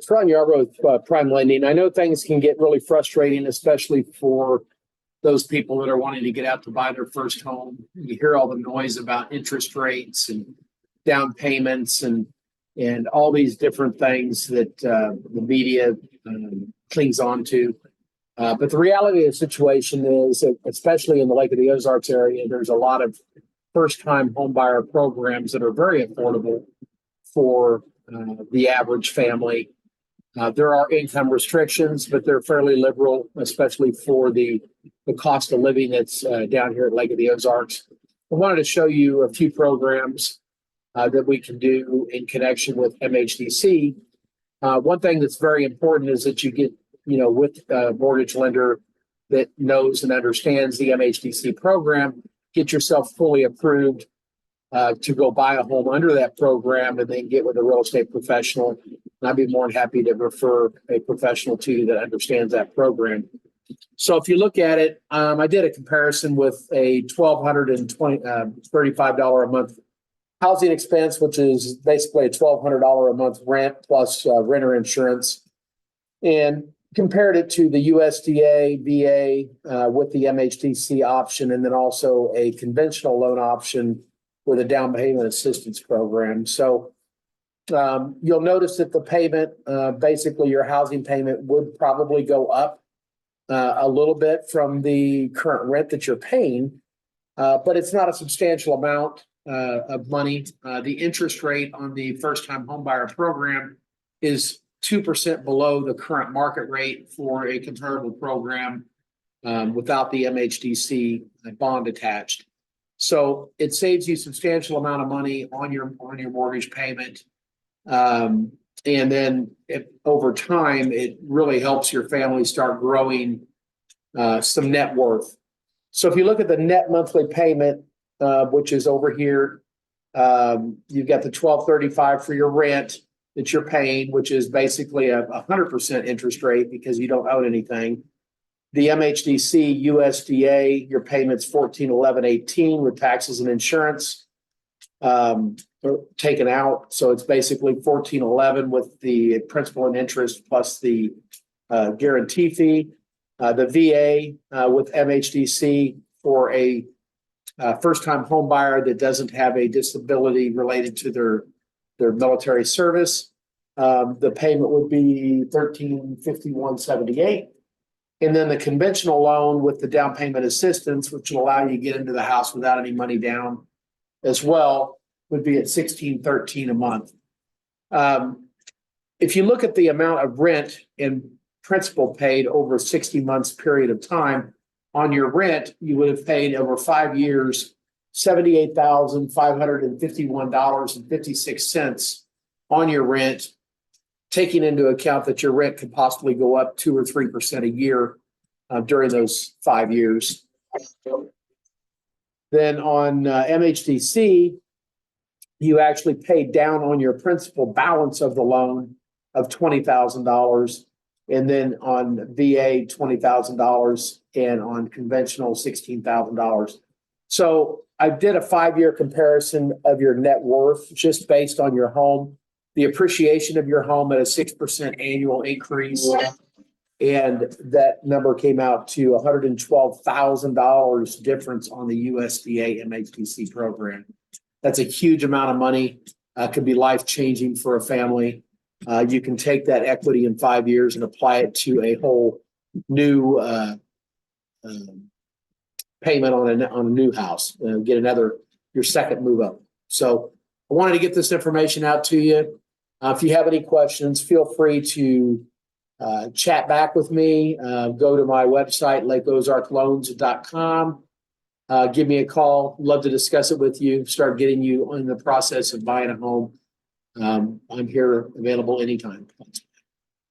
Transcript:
Tron Yarrow with Prime Lending. I know things can get really frustrating, especially for those people that are wanting to get out to buy their first home. You hear all the noise about interest rates and down payments and all these different things that the media clings on to. But the reality of the situation is, that, especially in the Lake of the Ozarks area, there's a lot of first-time homebuyer programs that are very affordable for the average family. There are income restrictions, but they're fairly liberal, especially for the cost of living that's down here at Lake of the Ozarks. I wanted to show you a few programs that we can do in connection with MHDC. One thing that's very important is that you get, with a mortgage lender that knows and understands the MHDC program, get yourself fully approved to go buy a home under that program, and then get with a real estate professional. And I'd be more than happy to refer a professional to you that understands that program. So if you look at it, I did a comparison with a $1,235 a month housing expense, which is basically a $1,200 a month rent plus renter insurance, and compared it to the USDA, VA with the MHDC option, and then also a conventional loan option with a down payment assistance program. So you'll notice that the payment, basically your housing payment would probably go up a little bit from the current rent that you're paying, but it's not a substantial amount of money. The interest rate on the first-time homebuyer program is 2% below the current market rate for a comparable program without the MHDC bond attached. So it saves you a substantial amount of money on your mortgage payment. And then over time, it really helps your family start growing some net worth. So if you look at the net monthly payment, which is over here, you've got the $1,235 for your rent that you're paying, which is basically a 100% interest rate because you don't own anything. The MHDC USDA, your payment's $1,411.18 with taxes and insurance taken out. So it's basically $1,411 with the principal and interest plus the guarantee fee. The VA with MHDC for a first-time home buyer that doesn't have a disability related to their military service, the payment would be $1,351.78. And then the conventional loan with the down payment assistance, which will allow you to get into the house without any money down as well, would be at $1,613 a month. If you look at the amount of rent and principal paid over a 60 months period of time on your rent, you would have paid over 5 years $78,551.56 on your rent, taking into account that your rent could possibly go up 2 or 3% a year during those 5 years. Then on MHDC, you actually paid down on your principal balance of the loan of $20,000, and then on VA $20,000, and on conventional $16,000. So I did a 5-year comparison of your net worth just based on your home, the appreciation of your home at a 6% annual increase. And that number came out to $112,000 difference on the USDA MHDC program. That's a huge amount of money. Could be life-changing for a family. You can take that equity in 5 years and apply it to a whole new payment on a new house, get your second move up. So I wanted to get this information out to you. If you have any questions, feel free to chat back with me. Go to my website, lakeozarkloans.com. Give me a call. Love to discuss it with you. Start getting you in the process of buying a home. I'm here available anytime.